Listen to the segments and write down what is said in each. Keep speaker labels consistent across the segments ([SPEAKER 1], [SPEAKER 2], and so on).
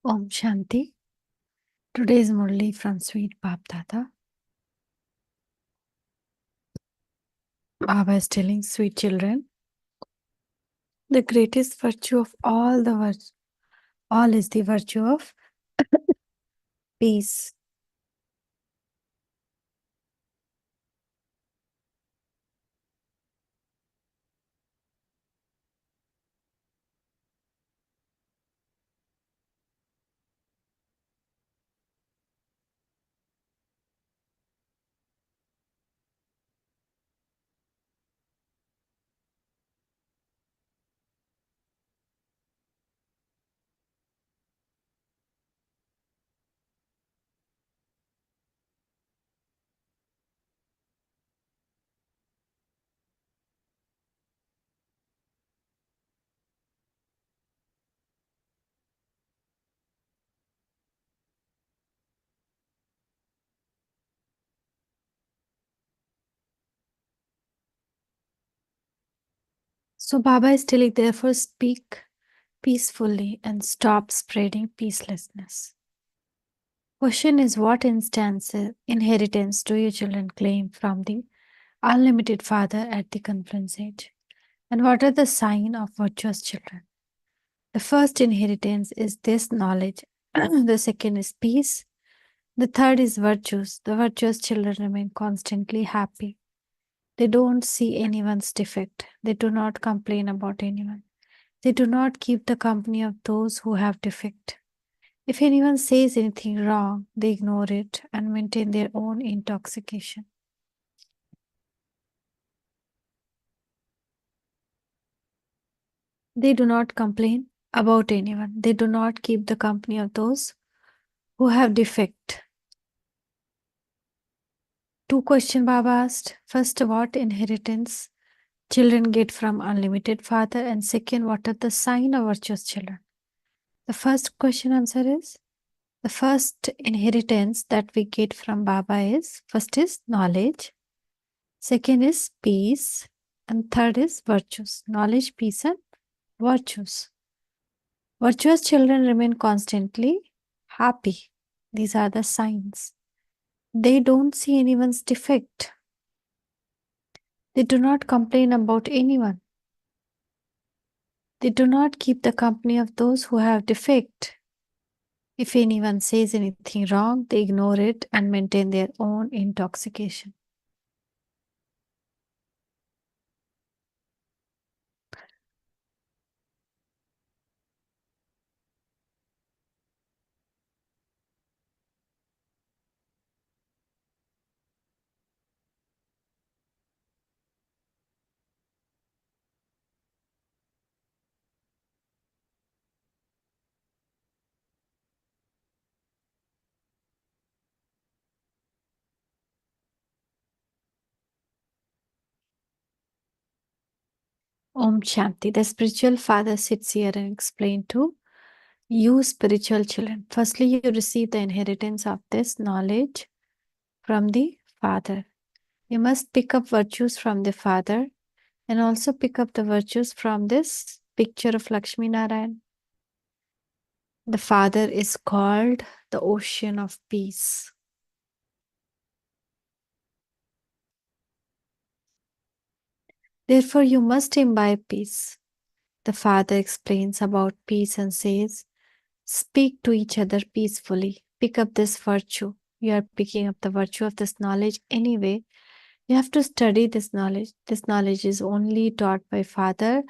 [SPEAKER 1] Om Shanti. Today's Murli from Sweet Bab Dada. Baba is telling sweet children, the greatest virtue of all is the virtue of peace. So Baba is telling, therefore speak peacefully and stop spreading peacelessness. Question is, what inheritance do your children claim from the unlimited Father at the conference age? And what are the sign of virtuous children? The first inheritance is this knowledge. The second is peace. The third is virtues. The virtuous children remain constantly happy. They don't see anyone's defect. They do not complain about anyone. They do not keep the company of those who have defect. If anyone says anything wrong, they ignore it and maintain their own intoxication. They do not complain about anyone. They do not keep the company of those who have defect. Two questions Baba asked. First, what inheritance children get from unlimited Father? And second, what are the sign of virtuous children? The first question answer is, the first inheritance that we get from Baba is, first is knowledge, second is peace, and third is virtues. Knowledge, peace, and virtues. Virtuous children remain constantly happy. These are the signs. They don't see anyone's defect. They do not complain about anyone. They do not keep the company of those who have defect. If anyone says anything wrong, they ignore it and maintain their own intoxication. Om Shanti. The spiritual father sits here and explains to you, spiritual children. Firstly, you receive the inheritance of this knowledge from the Father. You must pick up virtues from the Father and also pick up the virtues from this picture of Lakshmi Narayan. The Father is called the ocean of peace. Therefore, you must imbibe peace. The Father explains about peace and says, speak to each other peacefully. Pick up this virtue. You are picking up the virtue of this knowledge anyway. You have to study this knowledge. This knowledge is only taught by Father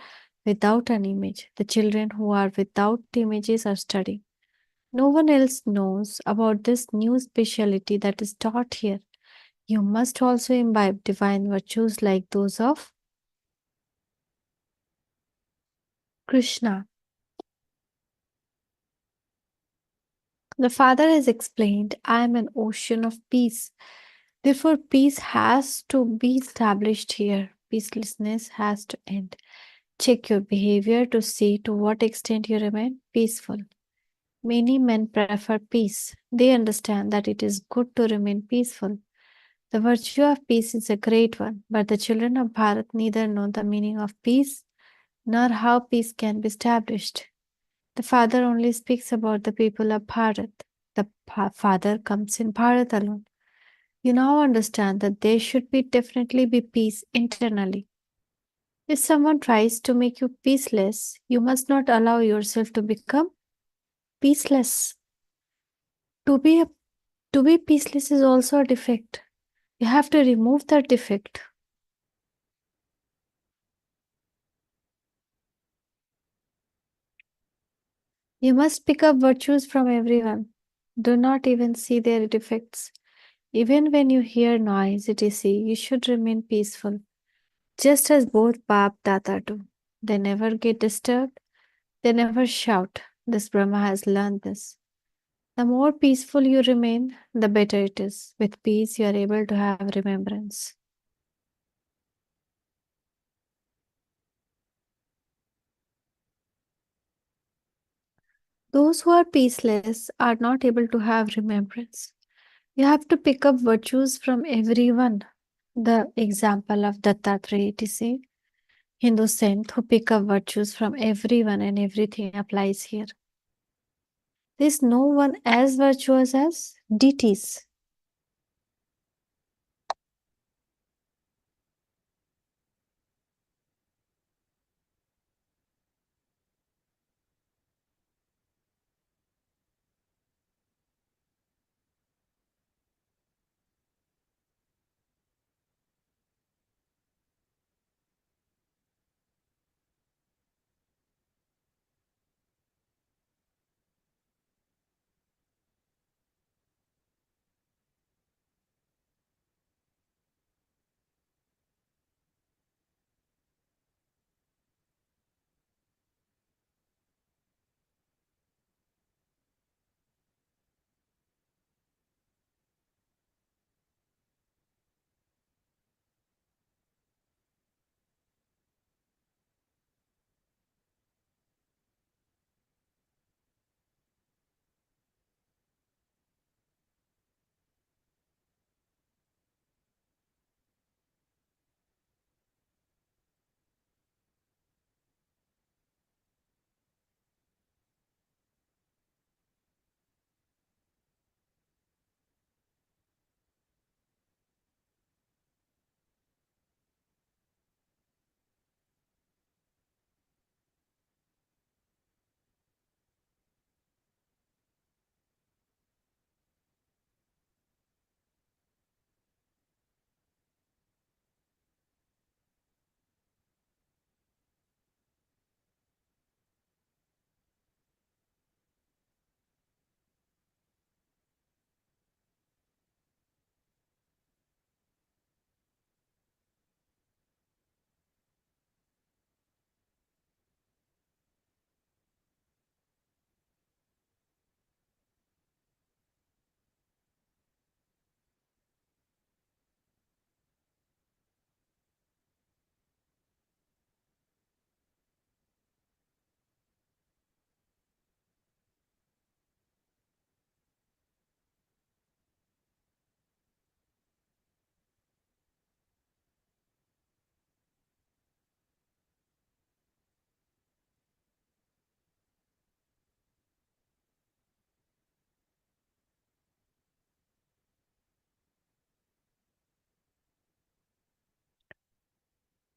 [SPEAKER 1] without an image. The children who are without images are studying. No one else knows about this new speciality that is taught here. You must also imbibe divine virtues like those of Krishna. The Father has explained, I am an ocean of peace. Therefore, peace has to be established here. Peacelessness has to end. Check your behavior to see to what extent you remain peaceful. Many men prefer peace. They understand that it is good to remain peaceful. The virtue of peace is a great one, but the children of Bharat neither know the meaning of peace nor how peace can be established. The father only speaks about the people of Bharat. The father comes in Bharat alone. You now understand that there should be definitely be peace internally. If someone tries to make you peaceless, you must not allow yourself to become peaceless. To be a, to be peaceless is also a defect. You have to remove that defect. You must pick up virtues from everyone. Do not even see their defects. Even when you hear noise, etc., you should remain peaceful, just as both Bap Data do. They never get disturbed, they never shout. This Brahma has learned this. The more peaceful you remain, the better it is. With peace, you are able to have remembrance. Those who are peaceless are not able to have remembrance. You have to pick up virtues from everyone. The example of Dattatreya, etc., Hindu saint who pick up virtues from everyone and everything applies here. There is no one as virtuous as deities.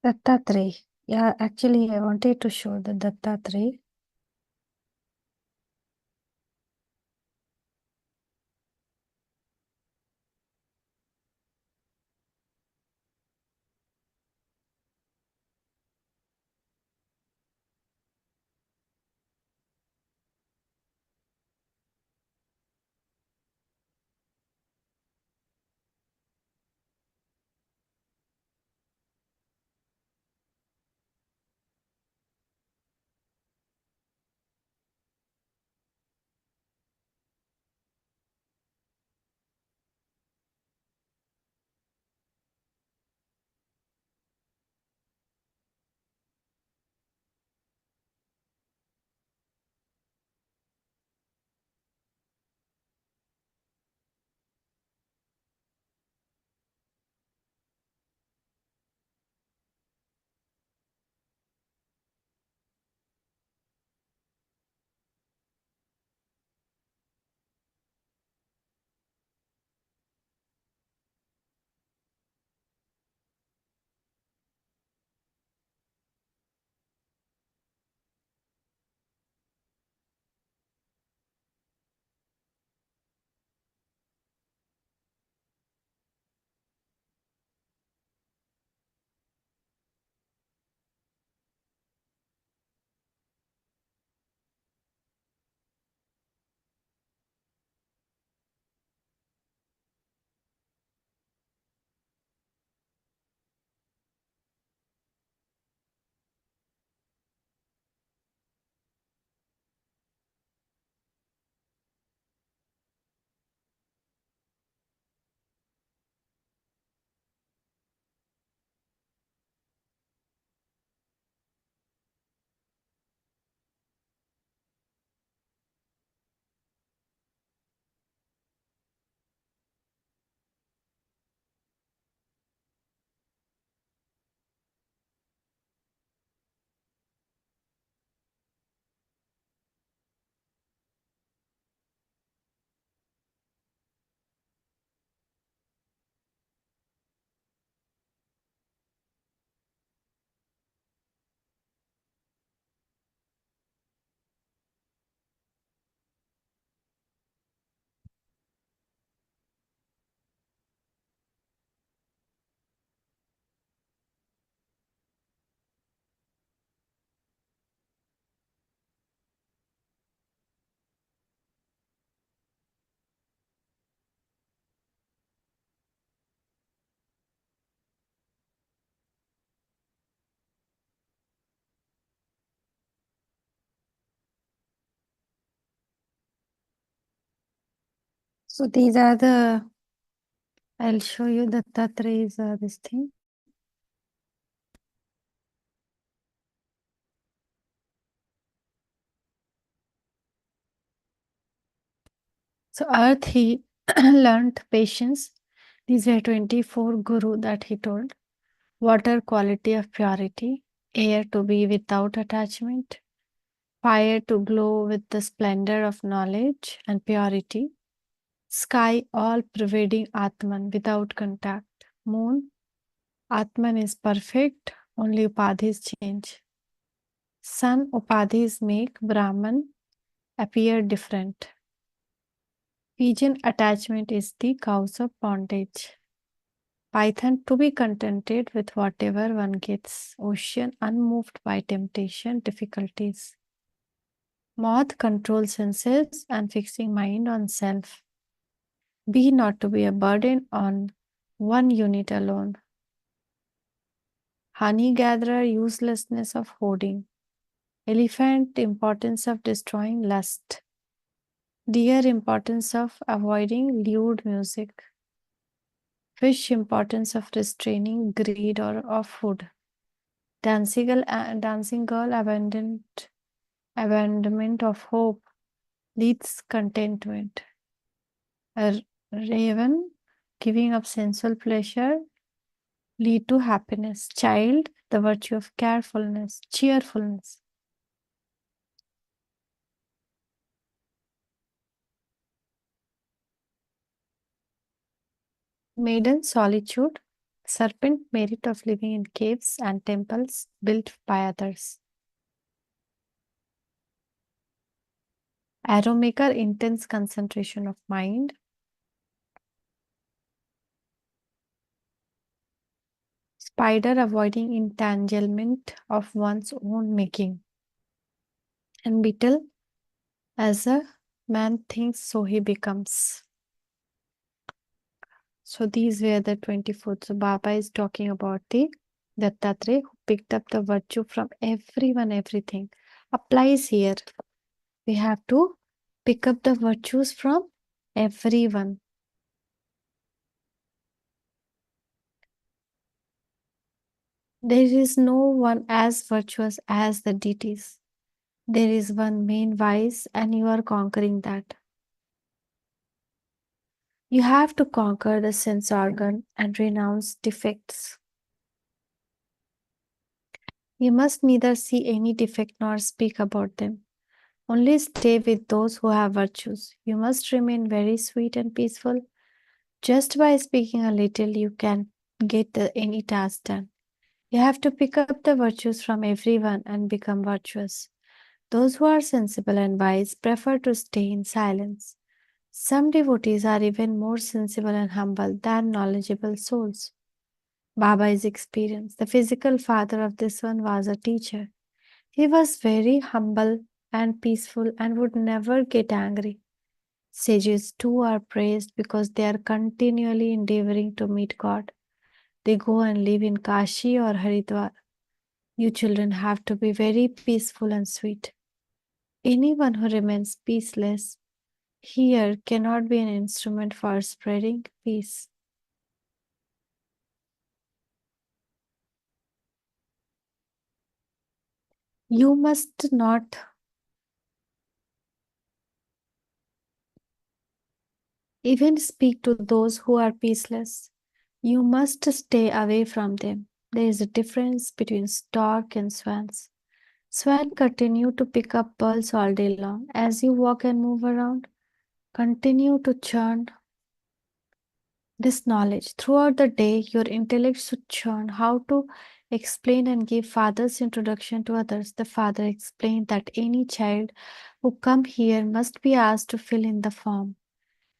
[SPEAKER 1] Dattatreya. Yeah, actually, I wanted to show the Dattatreya. So these are the, I'll show you the Tatra is this thing. So earth he learnt patience. These were 24 guru that he told. Water quality of purity. Air to be without attachment. Fire to glow with the splendor of knowledge and purity. Sky all pervading Atman without contact. Moon, Atman is perfect, only upadhis change. Sun, upadhis make Brahman appear different. Pigeon, attachment is the cause of bondage. Python, to be contented with whatever one gets. Ocean, unmoved by temptation, difficulties. Moth, control senses and fixing mind on self. Be not to be a burden on one unit alone. Honey gatherer, uselessness of hoarding. Elephant, importance of destroying lust. Deer, importance of avoiding lewd music. Fish, importance of restraining greed or of food. Dancing girl, abandonment of hope leads contentment. A raven, giving up sensual pleasure lead to happiness. Child, the virtue of carefulness, cheerfulness. Maiden, solitude. Serpent, merit of living in caves and temples built by others. Arrow maker, intense concentration of mind. Spider, avoiding entanglement of one's own making. And beetle, as a man thinks, so he becomes. So these were the 24. So Baba is talking about the Dattatreya who picked up the virtue from everyone, everything. Applies here. We have to pick up the virtues from everyone. There is no one as virtuous as the deities. There is one main vice, and you are conquering that. You have to conquer the sense organ and renounce defects. You must neither see any defect nor speak about them. Only stay with those who have virtues. You must remain very sweet and peaceful. Just by speaking a little, you can get any task done. You have to pick up the virtues from everyone and become virtuous. Those who are sensible and wise prefer to stay in silence. Some devotees are even more sensible and humble than knowledgeable souls. Baba is experienced. The physical father of this one was a teacher. He was very humble and peaceful and would never get angry. Sages too are praised because they are continually endeavoring to meet God. They go and live in Kashi or Haridwar. You children have to be very peaceful and sweet. Anyone who remains peaceless here cannot be an instrument for spreading peace. You must not even speak to those who are peaceless. You must stay away from them. There is a difference between stork and swans. Swan continue to pick up pearls all day long. As you walk and move around, continue to churn this knowledge. Throughout the day, your intellect should churn how to explain and give father's introduction to others. The father explained that any child who come here must be asked to fill in the form.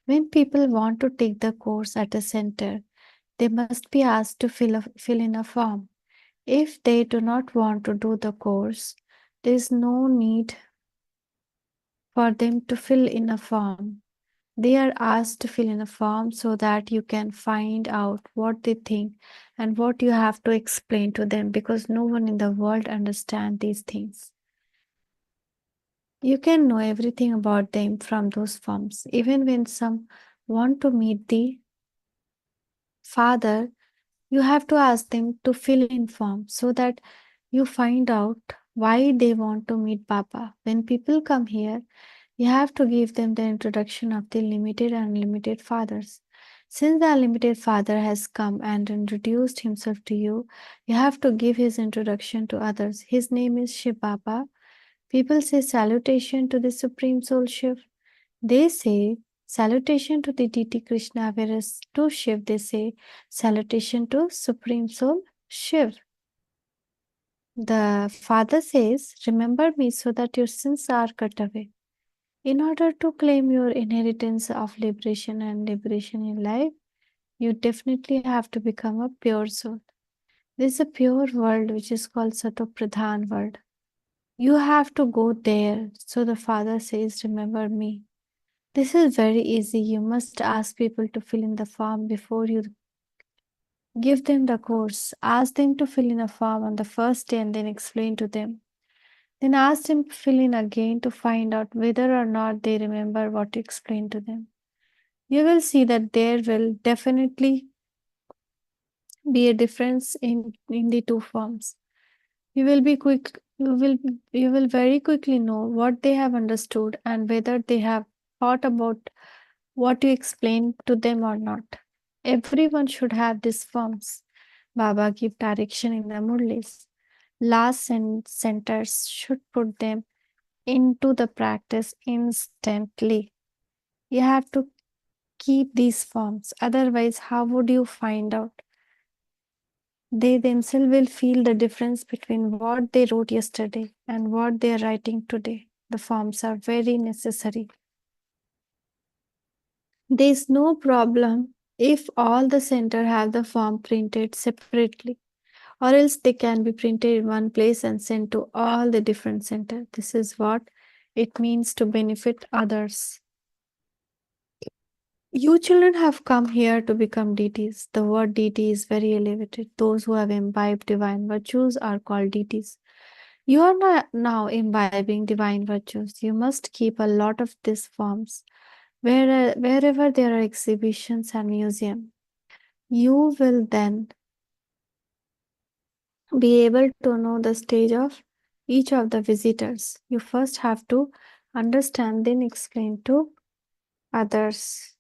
[SPEAKER 1] When people want to take the course at a center, they must be asked to fill in a form. If they do not want to do the course, there is no need for them to fill in a form. They are asked to fill in a form so that you can find out what they think and what you have to explain to them because no one in the world understands these things. You can know everything about them from those forms. Even when some want to meet the Father, you have to ask them to fill in form so that you find out why they want to meet Baba. When people come here, you have to give them the introduction of the limited and unlimited fathers. Since the unlimited father has come and introduced himself to you, you have to give his introduction to others. His name is Shiv Baba. People say salutation to the Supreme Soul Shiv. They say salutation to the deity Krishna, whereas to Shiv they say salutation to Supreme Soul Shiv. The Father says, remember me so that your sins are cut away. In order to claim your inheritance of liberation in life, you definitely have to become a pure soul. This is a pure world which is called Sato Pradhan world. You have to go there. So the Father says, remember me. This is very easy. You must ask people to fill in the form before you give them the course. Ask them to fill in a form on the first day and then explain to them. Then ask them to fill in again to find out whether or not they remember what you explained to them. You will see that there will definitely be a difference in the two forms. You will very quickly know what they have understood and whether they have thought about what you explained to them or not. Everyone should have these forms. Baba give direction in the Murlis. Last centers should put them into the practice instantly. You have to keep these forms. Otherwise, how would you find out? They themselves will feel the difference between what they wrote yesterday and what they are writing today. The forms are very necessary. There is no problem if all the center have the form printed separately, or else they can be printed in one place and sent to all the different center. This is what it means to benefit others. You children have come here to become deities. The word deity is very elevated. Those who have imbibed divine virtues are called deities. You are not now imbibing divine virtues. You must keep a lot of these forms wherever there are exhibitions and museum. You will then be able to know the stage of each of the visitors. You first have to understand, then explain to others.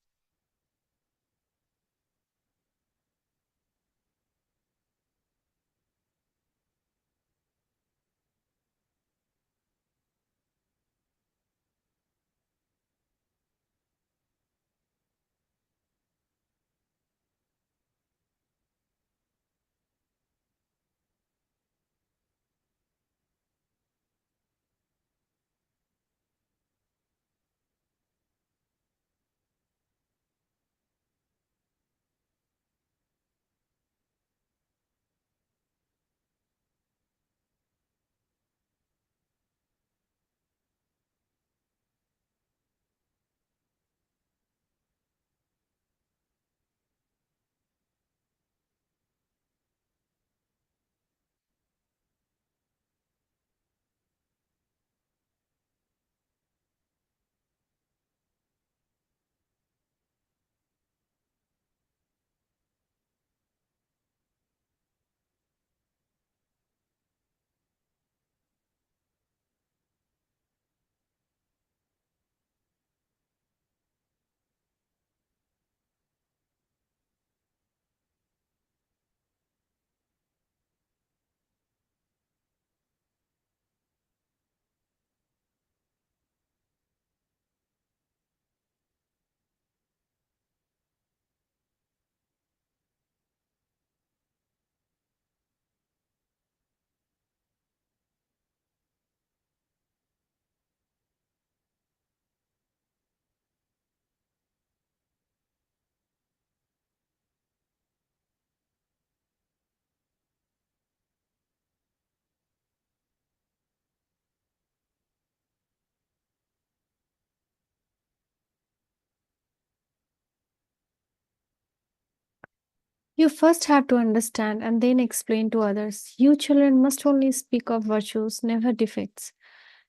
[SPEAKER 1] You first have to understand and then explain to others. You children must only speak of virtues, never defects.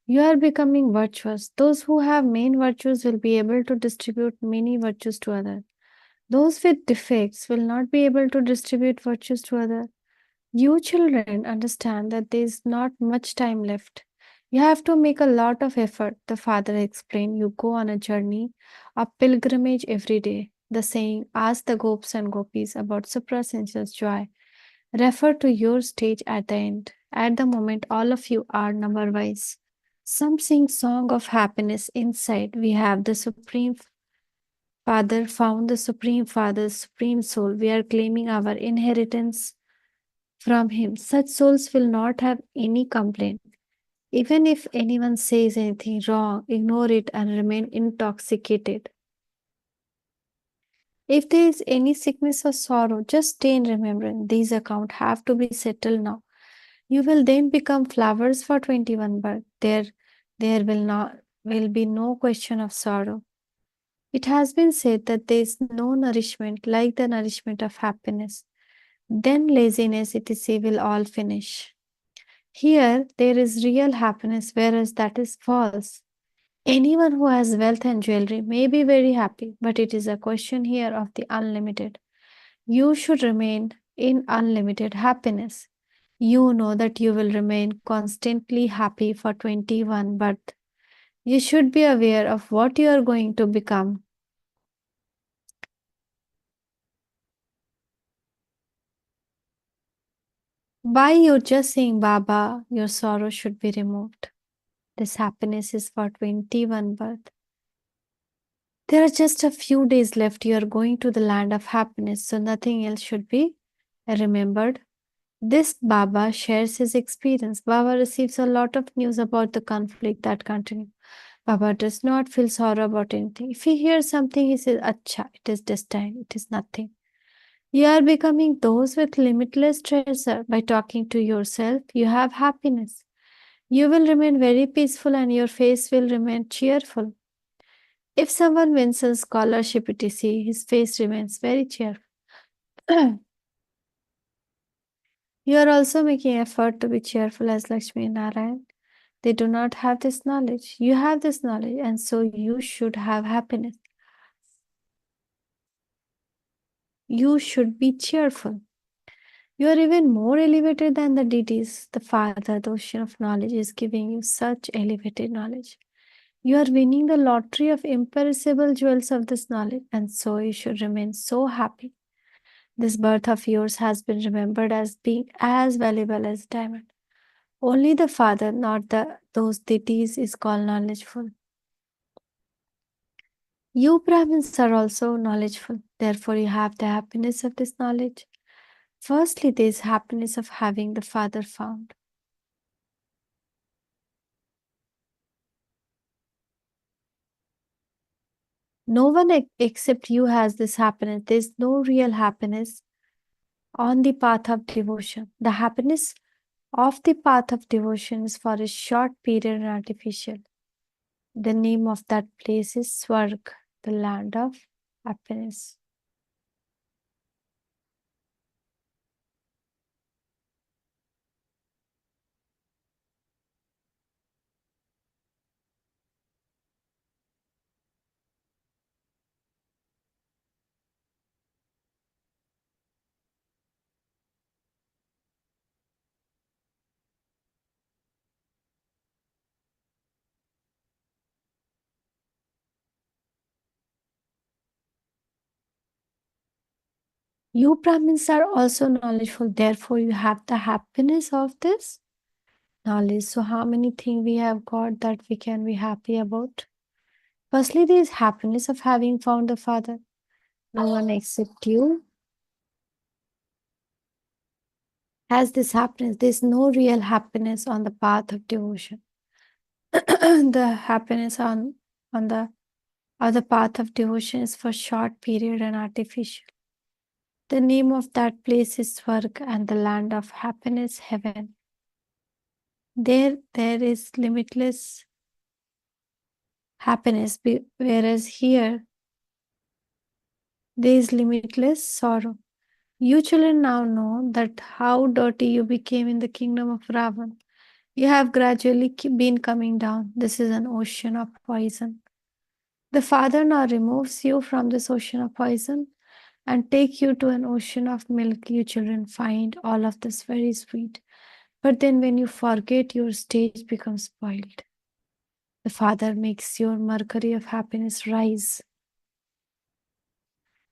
[SPEAKER 1] You are becoming virtuous. Those who have main virtues will be able to distribute many virtues to others. Those with defects will not be able to distribute virtues to others. You children understand that there is not much time left. You have to make a lot of effort, the father explained. You go on a journey, a pilgrimage every day. The saying, ask the gopis and gopis about suprasensuous joy, refer to your stage at the end. At the moment, all of you are number wise. Some sing song of happiness inside. We have the Supreme Father found the Supreme Father's Supreme Soul. We are claiming our inheritance from Him. Such souls will not have any complaint. Even if anyone says anything wrong, ignore it and remain intoxicated. If there is any sickness or sorrow, just stay in remembrance. These accounts have to be settled now. You will then become flowers for 21 birth. There will be no question of sorrow. It has been said that there is no nourishment like the nourishment of happiness. Then laziness, etc., will all finish. Here, there is real happiness, whereas that is false. Anyone who has wealth and jewelry may be very happy, but it is a question here of the unlimited. You should remain in unlimited happiness. You know that you will remain constantly happy for 21, but you should be aware of what you are going to become. By you just saying Baba, your sorrow should be removed. This happiness is for 21 birth. There are just a few days left. You are going to the land of happiness, so nothing else should be remembered. This Baba shares his experience. Baba receives a lot of news about the conflict that continue. Baba does not feel sorrow about anything. If he hears something, he says, Acha, it is destined, it is nothing. You are becoming those with limitless treasure. By talking to yourself, you have happiness. You will remain very peaceful and your face will remain cheerful. If someone wins a scholarship, etc., his face remains very cheerful. You are also making effort to be cheerful as Lakshmi and Narayan. They do not have this knowledge. You have this knowledge, and so you should have happiness. You should be cheerful. You are even more elevated than the deities. The Father, the ocean of knowledge, is giving you such elevated knowledge. You are winning the lottery of imperishable jewels of this knowledge, and so you should remain so happy. This birth of yours has been remembered as being as valuable as diamond. Only the Father, not those deities, is called knowledgeful. You Brahmins are also knowledgeful. Therefore, you have the happiness of this knowledge. Firstly, there is happiness of having the Father found. No one except you has this happiness. There is no real happiness on the path of devotion. The happiness of the path of devotion is for a short period and artificial. The name of that place is Swarg, the land of happiness. You Brahmins are also knowledgeful, therefore, you have the happiness of this knowledge. So, how many things we have got that we can be happy about? Firstly, there is happiness of having found the Father. No one except you has this happiness. There is no real happiness on the path of devotion. The happiness on the other path of devotion is for short period and artificial. The name of that place is Swarg and the land of happiness, heaven. There is limitless happiness, whereas here there is limitless sorrow. You children now know that how dirty you became in the kingdom of Ravan. You have gradually been coming down. This is an ocean of poison. The Father now removes you from this ocean of poison and take you to an ocean of milk. You children find all of this very sweet. But then when you forget, your stage becomes spoiled. The Father makes your mercury of happiness rise.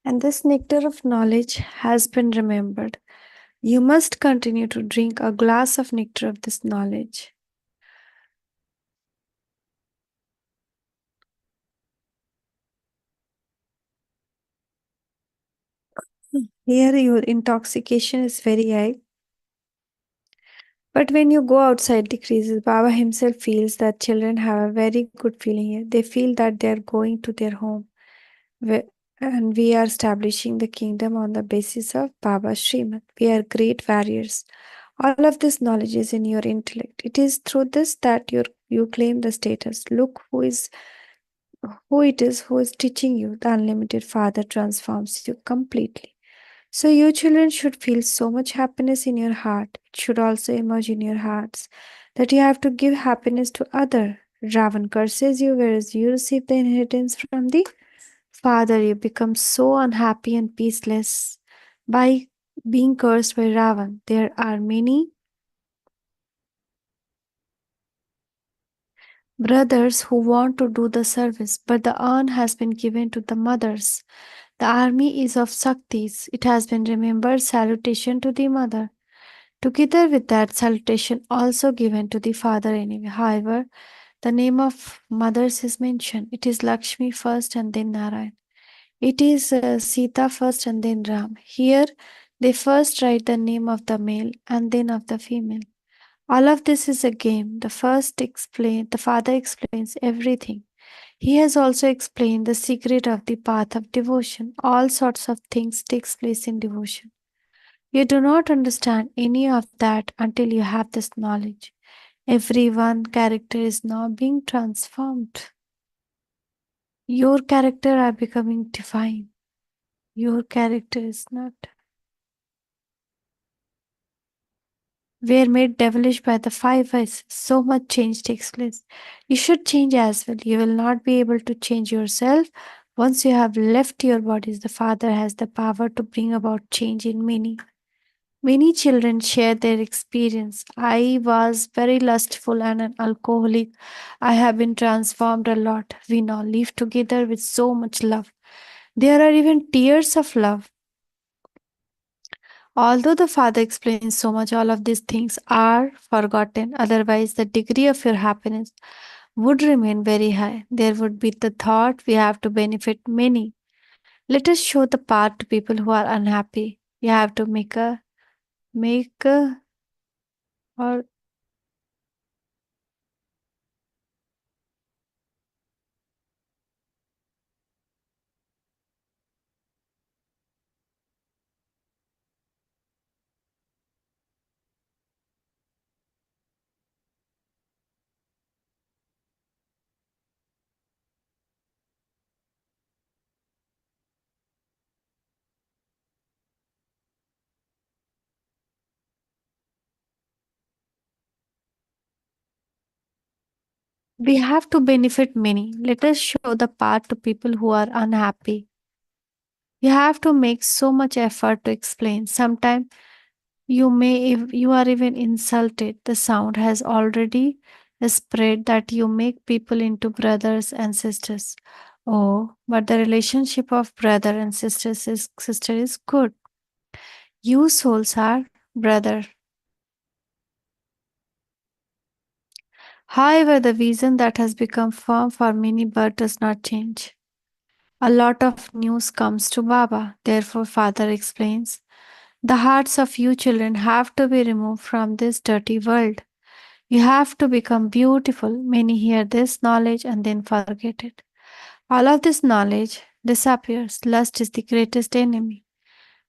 [SPEAKER 1] And this nectar of knowledge has been remembered. You must continue to drink a glass of nectar of this knowledge. Here, your intoxication is very high. But when you go outside decreases, Baba himself feels that children have a very good feeling here. They feel that they are going to their home. We- And we are establishing the kingdom on the basis of Baba's Srimad. We are great warriors. All of this knowledge is in your intellect. It is through this that you claim the status. Look who it is who is teaching you. The unlimited Father transforms you completely. So you children should feel so much happiness in your heart. It should also emerge in your hearts that you have to give happiness to other. Ravan curses you, whereas you receive the inheritance from the Father. You become so unhappy and peaceless by being cursed by Ravan. There are many brothers who want to do the service, but the urn has been given to the mothers. The army is of Shaktis. It has been remembered salutation to the mother. Together with that salutation also given to the father anyway. However, the name of mothers is mentioned. It is Lakshmi first and then Narayan. It is Sita first and then Ram. Here, they first write the name of the male and then of the female. All of this is a game. The father explains everything. He has also explained the secret of the path of devotion. All sorts of things takes place in devotion. You do not understand any of that until you have this knowledge. Every one character is now being transformed. Your character are becoming divine. Your character is not. We are made devilish by the five vices. So much change takes place. You should change as well. You will not be able to change yourself. Once you have left your bodies, the Father has the power to bring about change in many. Many children share their experience. I was very lustful and an alcoholic. I have been transformed a lot. We now live together with so much love. There are even tears of love. Although the Father explains so much, all of these things are forgotten. Otherwise, the degree of your happiness would remain very high. There would be the thought we have to benefit many. Let us show the path to people who are unhappy. You have to make a or we have to benefit many. Let us show the path to people who are unhappy. You have to make so much effort to explain. Sometimes you are even insulted. The sound has already spread that you make people into brothers and sisters. Oh, but the relationship of brother and sister is good. You souls are brother. However, the vision that has become firm for many but does not change. A lot of news comes to Baba. Therefore, Father explains, the hearts of you children have to be removed from this dirty world. You have to become beautiful. Many hear this knowledge and then forget it. All of this knowledge disappears. Lust is the greatest enemy.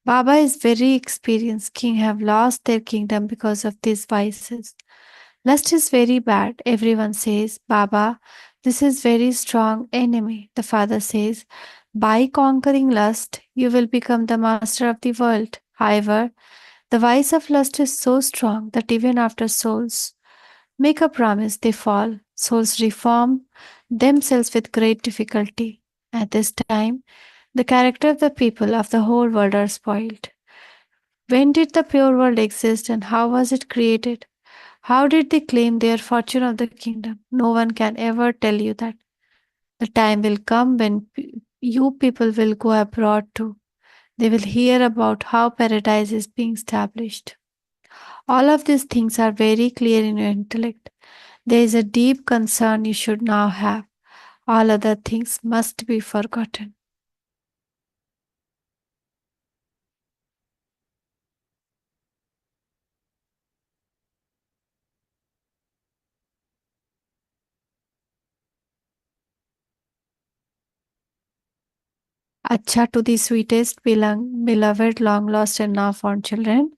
[SPEAKER 1] Baba is very experienced. King have lost their kingdom because of these vices. Lust is very bad. Everyone says, Baba, this is very strong enemy. The father says, by conquering lust, you will become the master of the world. However, the vice of lust is so strong that even after souls make a promise, they fall. Souls reform themselves with great difficulty. At this time, the character of the people of the whole world are spoiled. When did the pure world exist and how was it created? How did they claim their fortune of the kingdom? No one can ever tell you that. The time will come when you people will go abroad too. They will hear about how paradise is being established. All of these things are very clear in your intellect. There is a deep concern you should now have. All other things must be forgotten. Acha to the sweetest, beloved, long lost, and now found children.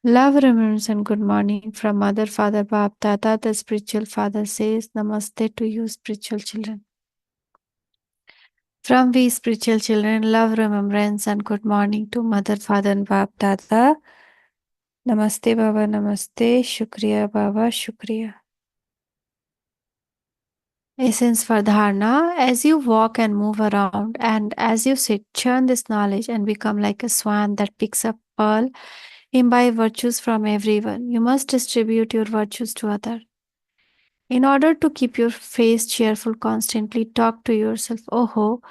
[SPEAKER 1] Love, remembrance, and good morning from Mother, Father, Bab, Dada. The spiritual father says, Namaste to you, spiritual children. From we spiritual children, love, remembrance, and good morning to Mother, Father, and Bab, Dada. Namaste, Baba, Namaste. Shukriya, Baba, Shukriya. Essence for dharana. As you walk and move around, and as you sit, churn this knowledge and become like a swan that picks up pearl. Imbibe virtues from everyone. You must distribute your virtues to others. In order to keep your face cheerful, constantly talk to yourself, oh ho,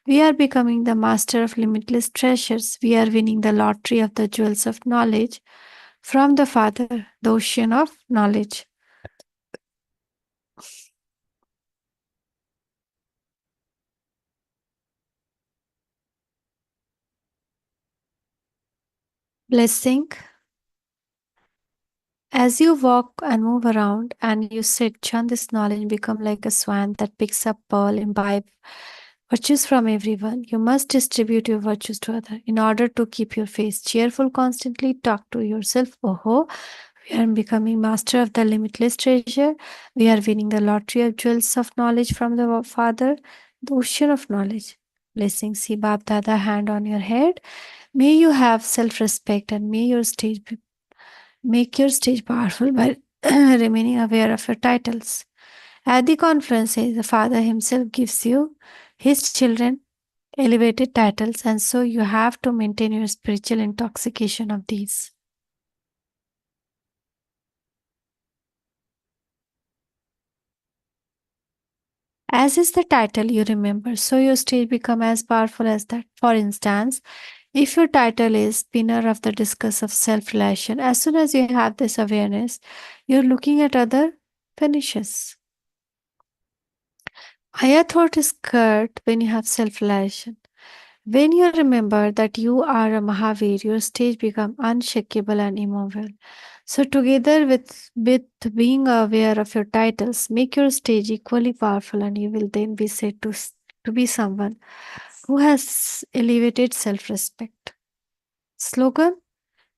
[SPEAKER 1] we are becoming the master of limitless treasures. We are winning the lottery of the jewels of knowledge from the Father, the ocean of knowledge. Blessing. As you walk and move around and you sit, chant this knowledge, become like a swan that picks up pearl, imbibe virtues from everyone. You must distribute your virtues to others. In order to keep your face cheerful constantly, talk to yourself, oh ho, we are becoming master of the limitless treasure. We are winning the lottery of jewels of knowledge from the Father, the ocean of knowledge. Blessings, see Bab Dada hand on your head. May you have self-respect and may your stage make your stage powerful by remaining aware of your titles. At the conferences, the Father Himself gives you His children elevated titles, and so you have to maintain your spiritual intoxication of these. As is the title you remember, so your stage become as powerful as that. For instance, if your title is spinner of the discus of self-relation, as soon as you have this awareness, you're looking at other finishes. Higher thought is cut when you have self-realization. When you remember that you are a Mahavir, your stage becomes unshakable and immovable. So together with being aware of your titles, make your stage equally powerful and you will then be said to be someone who has elevated self-respect. Slogan: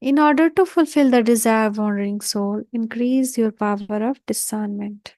[SPEAKER 1] in order to fulfill the desire of wandering soul, increase your power of discernment.